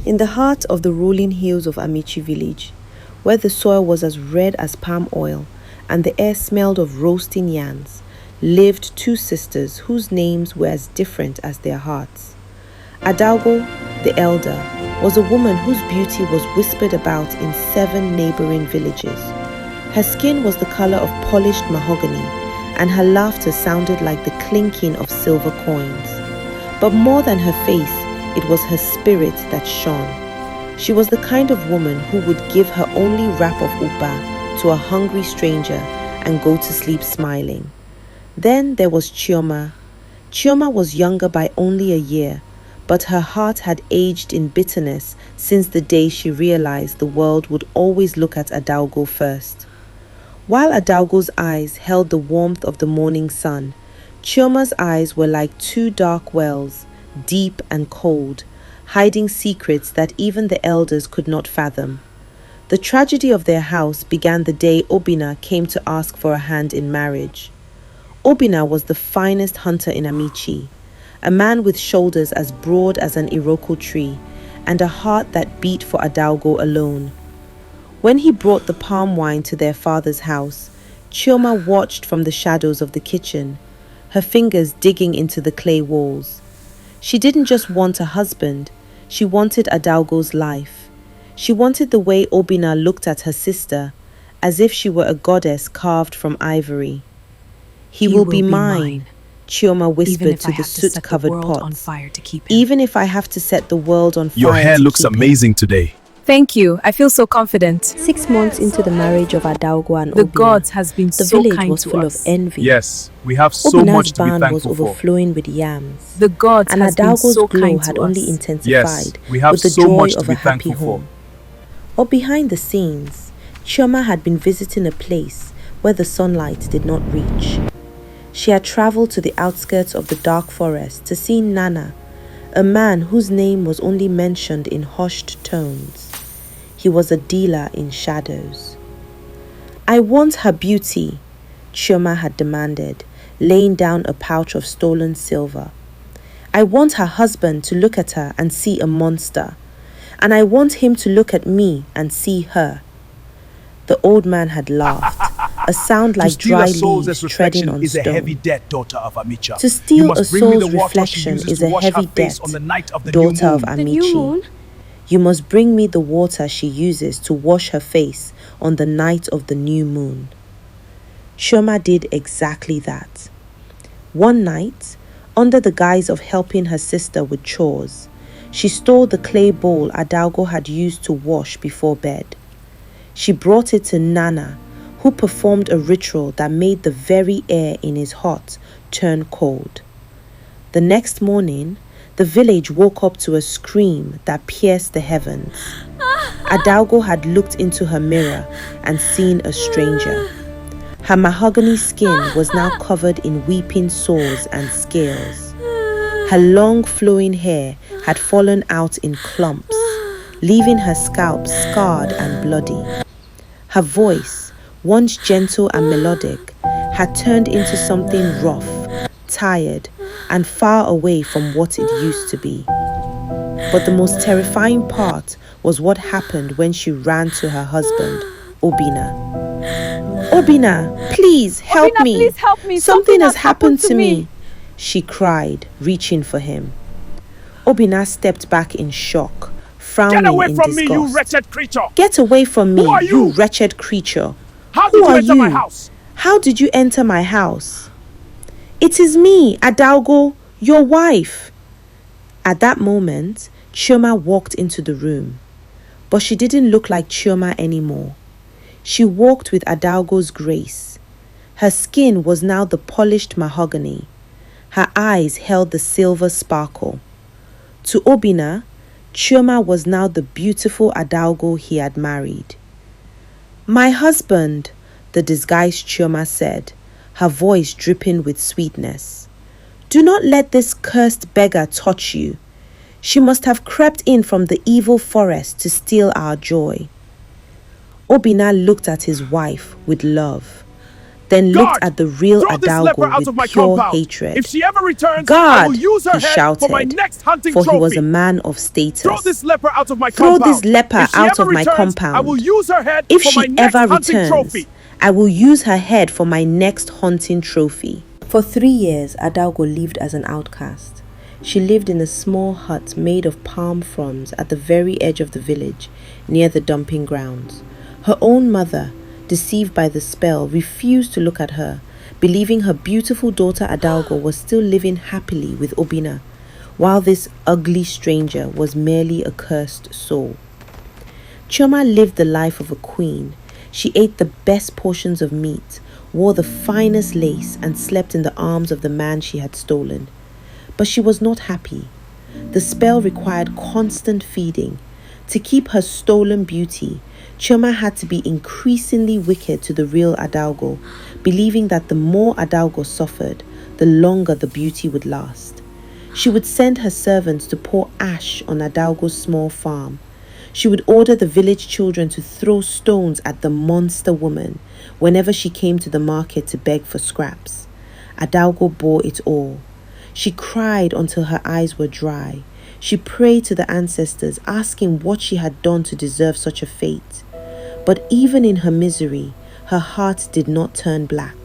In the heart of the rolling hills of Amichi village, where the soil was as red as palm oil and the air smelled of roasting yams, lived two sisters whose names were as different as their hearts. Adaugo, the elder, was a woman whose beauty was whispered about in 7 neighboring villages. Her skin was the color of polished mahogany, and her laughter sounded like the clinking of silver coins. But more than her face, it was her spirit that shone. She was the kind of woman who would give her only wrap of upa to a hungry stranger and go to sleep smiling. Then there was Chioma. Chioma was younger by only a year, but her heart had aged in bitterness since the day she realized the world would always look at Adaugo first. While Adaugo's eyes held the warmth of the morning sun, Chioma's eyes were like 2 dark wells, deep and cold, hiding secrets that even the elders could not fathom. The tragedy of their house began the day Obinna came to ask for a hand in marriage. Obinna was the finest hunter in Amichi, a man with shoulders as broad as an iroko tree and a heart that beat for Adaugo alone. When he brought the palm wine to their father's house, Chioma watched from the shadows of the kitchen, her fingers digging into the clay walls. She didn't just want a husband, she wanted Adaugo's life. She wanted the way Obinna looked at her sister, as if she were a goddess carved from ivory. He will be mine, Chioma whispered to the soot-covered pots. Even if I have to set the world on fire. Your hair looks amazing today. Thank you. I feel so confident. 6 months into the marriage of Adaugo and The Obinna, gods has been the so village kind was to full us. of envy. Yes, we have so Obinna's much to be barn was thankful for. overflowing with yams, The gods and has been Adaugo's so glow kind had to only us. intensified Yes, we have with the so joy much to of be a happy thankful for. home. But behind the scenes, Chioma had been visiting a place where the sunlight did not reach. She had traveled to the outskirts of the dark forest to see Nana, a man whose name was only mentioned in hushed tones. He was a dealer in shadows. I want her beauty, Chioma had demanded, laying down a pouch of stolen silver. I want her husband to look at her and see a monster, and I want him to look at me and see her. The old man had laughed, a sound like dry leaves treading on is a heavy stone. debt, daughter of Amicha. To steal a soul's reflection is a heavy debt, daughter of Amichi. You must bring me the water she uses to wash her face on the night of the new moon. Chioma did exactly that. One night, under the guise of helping her sister with chores, she stole the clay bowl Adaugo had used to wash before bed. She brought it to Nana, who performed a ritual that made the very air in his hut turn cold. The next morning, the village woke up to a scream that pierced the heavens. Adaugo had looked into her mirror and seen a stranger. Her mahogany skin was now covered in weeping sores and scales. Her long flowing hair had fallen out in clumps, leaving her scalp scarred and bloody. Her voice, once gentle and melodic, had turned into something rough, tired, and far away from what it used to be. But the most terrifying part was what happened when she ran to her husband, Obinna. Obinna, please help me. Please help me. Something has happened to me, she cried, reaching for him. Obinna stepped back in shock, frowning in disgust. Get away from me, you wretched creature! Get away from me, Who are you? you wretched creature! How Who did you are enter my you? house? How did you enter my house? It is me, Adaugo, your wife. At that moment, Chioma walked into the room. But she didn't look like Chioma anymore. She walked with Adaugo's grace. Her skin was now the polished mahogany. Her eyes held the silver sparkle. To Obinna, Chioma was now the beautiful Adaugo he had married. My husband, the disguised Chioma said, her voice dripping with sweetness. Do not let this cursed beggar touch you. She must have crept in from the evil forest to steal our joy. Obinna looked at his wife with love. then looked Guard! at the real Throw this leper Adaugo out of my with pure compound. hatred. If she ever returns, I "Guard!" will use her he head for my shouted, next hunting for trophy. he was a man of status. Throw this leper out of my "Throw compound. this leper If she out ever of my returns, I will compound. use her head If for my she next ever hunting returns, trophy. I will use her head for my next hunting trophy." For 3 years, Adaugo lived as an outcast. She lived in a small hut made of palm fronds at the very edge of the village, near the dumping grounds. Her own mother, deceived by the spell, refused to look at her, believing her beautiful daughter Adaugo was still living happily with Obinna, while this ugly stranger was merely a cursed soul. Chioma lived the life of a queen. She ate the best portions of meat, wore the finest lace, and slept in the arms of the man she had stolen. But she was not happy. The spell required constant feeding. To keep her stolen beauty, Chioma had to be increasingly wicked to the real Adaugo, believing that the more Adaugo suffered, the longer the beauty would last. She would send her servants to pour ash on Adaugo's small farm. She would order the village children to throw stones at the monster woman whenever she came to the market to beg for scraps. Adaugo bore it all. She cried until her eyes were dry. She prayed to the ancestors, asking what she had done to deserve such a fate. But even in her misery, her heart did not turn black.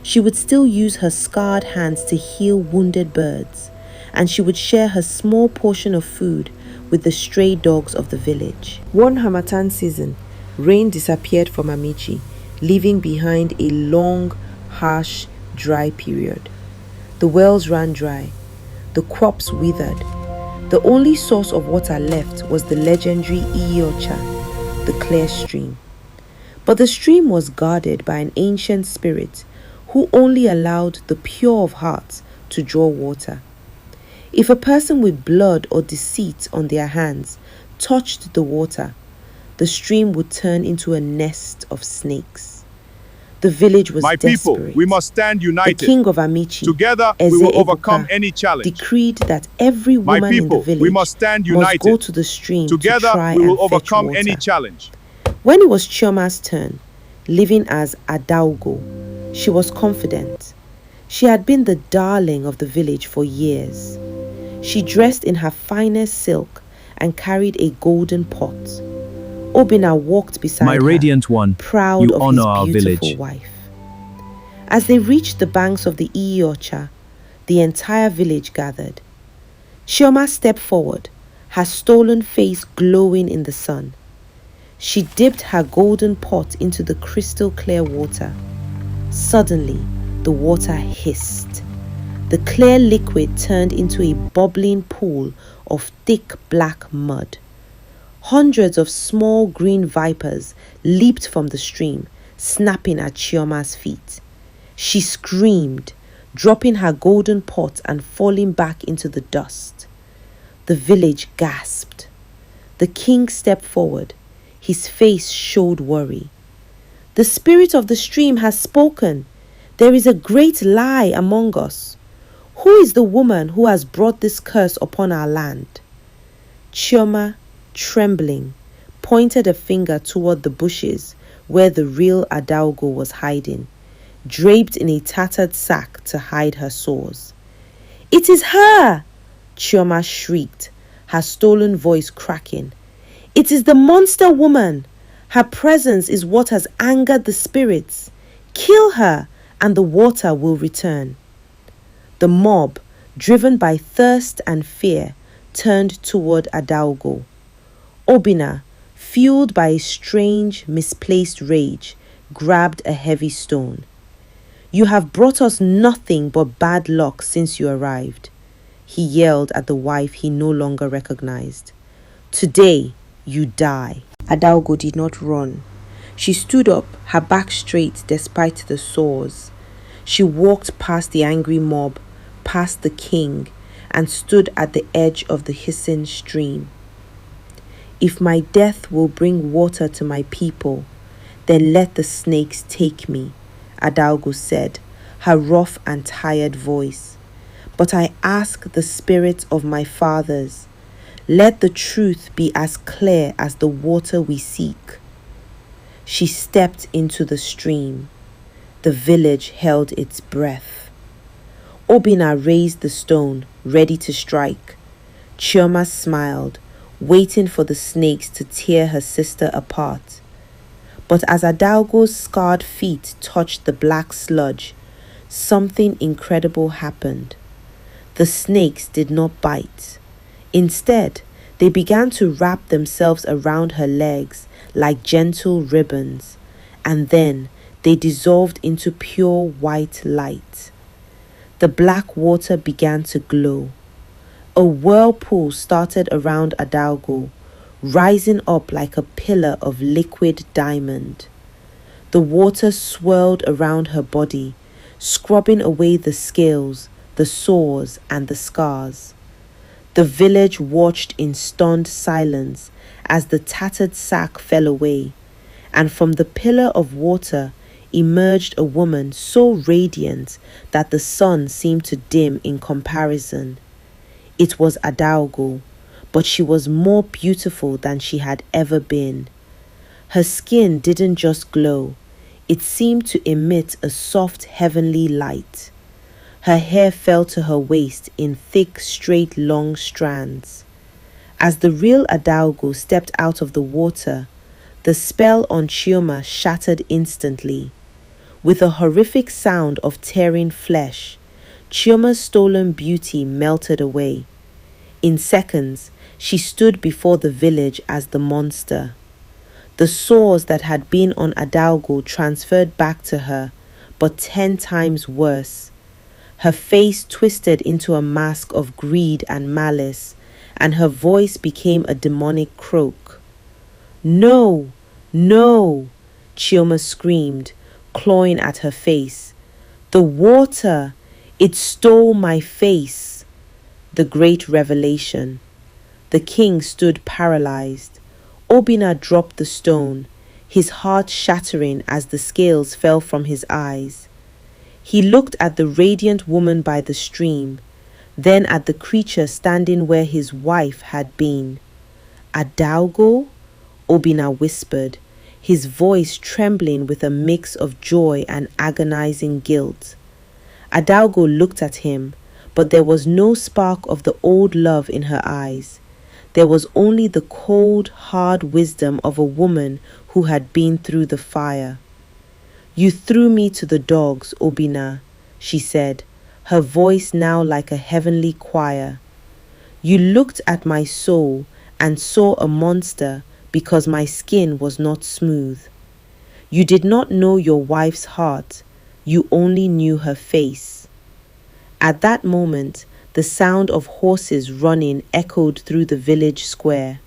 She would still use her scarred hands to heal wounded birds, and she would share her small portion of food with the stray dogs of the village. One Harmattan season, rain disappeared from Amichi, leaving behind a long, harsh, dry period. The wells ran dry. The crops withered. The only source of water left was the legendary Iyi-Ocha, the clear stream. But the stream was guarded by an ancient spirit who only allowed the pure of heart to draw water. If a person with blood or deceit on their hands touched the water, the stream would turn into a nest of snakes. The village was My desperate. people, we must stand united. The king of Amichi, Together, we will overcome any challenge. decreed that every My woman in people, the village we must stand united. go to the stream Together, to try we will and fetch overcome water. any challenge. When it was Chioma's turn, living as Adaugo, she was confident. She had been the darling of the village for years. She dressed in her finest silk and carried a golden pot. Obinna walked beside My her, radiant one, proud you of honor his our beautiful village. wife. As they reached the banks of the Iyi-Ocha, the entire village gathered. Chioma stepped forward, her stolen face glowing in the sun. She dipped her golden pot into the crystal clear water. Suddenly, the water hissed. The clear liquid turned into a bubbling pool of thick black mud. Hundreds of small green vipers leaped from the stream, snapping at Chioma's feet. She screamed, dropping her golden pot and falling back into the dust. The village gasped. The king stepped forward. His face showed worry. "The spirit of the stream has spoken. There is a great lie among us. Who is the woman who has brought this curse upon our land?" Chioma, trembling, pointed a finger toward the bushes where the real Adaugo was hiding, draped in a tattered sack to hide her sores. "It is her!" Chioma shrieked, her stolen voice cracking. "It is the monster woman! Her presence is what has angered the spirits. Kill her, and the water will return." The mob, driven by thirst and fear, turned toward Adaugo. Obinna, fueled by a strange, misplaced rage, grabbed a heavy stone. "You have brought us nothing but bad luck since you arrived," he yelled at the wife he no longer recognized. "Today, you die." Adaugo did not run. She stood up, her back straight despite the sores. She walked past the angry mob, past the king, and stood at the edge of the hissing stream. "If my death will bring water to my people, then let the snakes take me," Adaugo said, her rough and tired voice. "But I ask the spirit of my fathers, let the truth be as clear as the water we seek." She stepped into the stream. The village held its breath. Obina raised the stone, ready to strike. Chioma smiled, waiting for the snakes to tear her sister apart. But as Adaugo's scarred feet touched the black sludge, something incredible happened. The snakes did not bite. Instead, they began to wrap themselves around her legs like gentle ribbons, and then they dissolved into pure white light. The black water began to glow. A whirlpool started around Adaugo, rising up like a pillar of liquid diamond. The water swirled around her body, scrubbing away the scales, the sores, and the scars. The village watched in stunned silence as the tattered sack fell away, and from the pillar of water emerged a woman so radiant that the sun seemed to dim in comparison. It was Adaugo, but she was more beautiful than she had ever been. Her skin didn't just glow, it seemed to emit a soft heavenly light. Her hair fell to her waist in thick, straight, long strands. As the real Adaugo stepped out of the water, the spell on Chioma shattered instantly. With a horrific sound of tearing flesh, Chioma's stolen beauty melted away. In seconds, she stood before the village as the monster. The sores that had been on Adaugo transferred back to her, but 10 times worse. Her face twisted into a mask of greed and malice, and her voice became a demonic croak. "No, no!" Chioma screamed, clawing at her face. "The water! It stole my face!" The great revelation. The king stood paralyzed. Obina dropped the stone, his heart shattering as the scales fell from his eyes. He looked at the radiant woman by the stream, then at the creature standing where his wife had been. "Adaugo?" Obina whispered, his voice trembling with a mix of joy and agonizing guilt. Adaugo looked at him, but there was no spark of the old love in her eyes. There was only the cold, hard wisdom of a woman who had been through the fire. "You threw me to the dogs, Obina," she said, her voice now like a heavenly choir. "You looked at my soul and saw a monster because my skin was not smooth. You did not know your wife's heart, you only knew her face." At that moment, the sound of horses running echoed through the village square.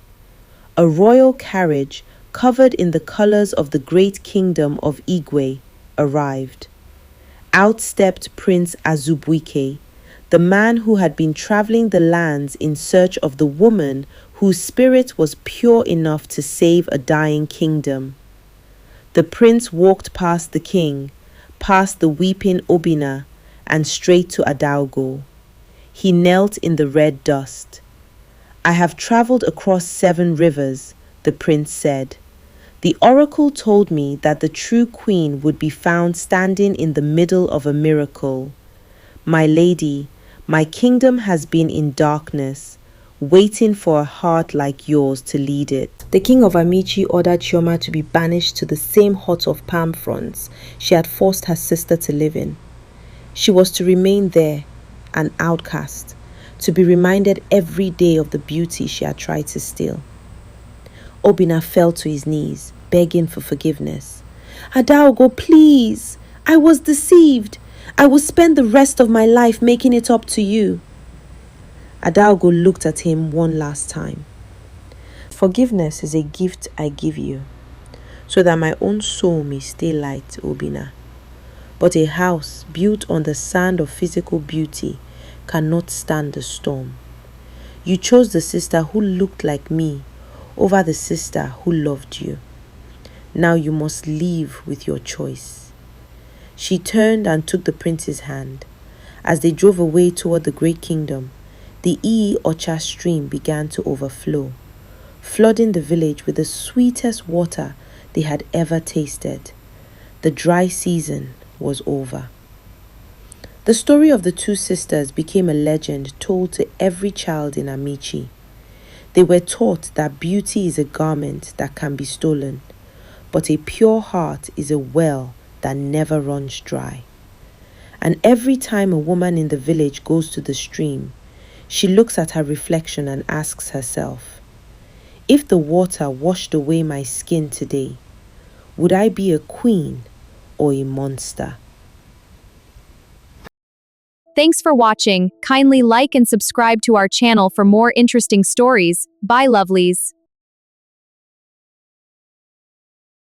A royal carriage, covered in the colors of the great kingdom of Igwe, arrived. Out stepped Prince Azubwike, the man who had been traveling the lands in search of the woman whose spirit was pure enough to save a dying kingdom. The prince walked past the king, past the weeping Obina, and straight to Adaugo. He knelt in the red dust. "I have traveled across 7 rivers," the prince said. "The oracle told me that the true queen would be found standing in the middle of a miracle. My lady, my kingdom has been in darkness, waiting for a heart like yours to lead it." The king of Amichi ordered Chioma to be banished to the same hut of palm fronds she had forced her sister to live in. She was to remain there, an outcast, to be reminded every day of the beauty she had tried to steal. Obina fell to his knees, begging for forgiveness. "Adaugo, please! I was deceived. I will spend the rest of my life making it up to you." Adaugo looked at him one last time. "Forgiveness is a gift I give you, so that my own soul may stay light, Obina. But a house built on the sand of physical beauty cannot stand the storm. You chose the sister who looked like me over the sister who loved you. Now you must leave with your choice." She turned and took the prince's hand. As they drove away toward the great kingdom, the Iyi-Ocha stream began to overflow, flooding the village with the sweetest water they had ever tasted. The dry season was over. The story of the two sisters became a legend told to every child in Amichi. They were taught that beauty is a garment that can be stolen, but a pure heart is a well that never runs dry. And every time a woman in the village goes to the stream, she looks at her reflection and asks herself, if the water washed away my skin today, would I be a queen or a monster? Thanks for watching. Kindly like and subscribe to our channel for more interesting stories. Bye, lovelies.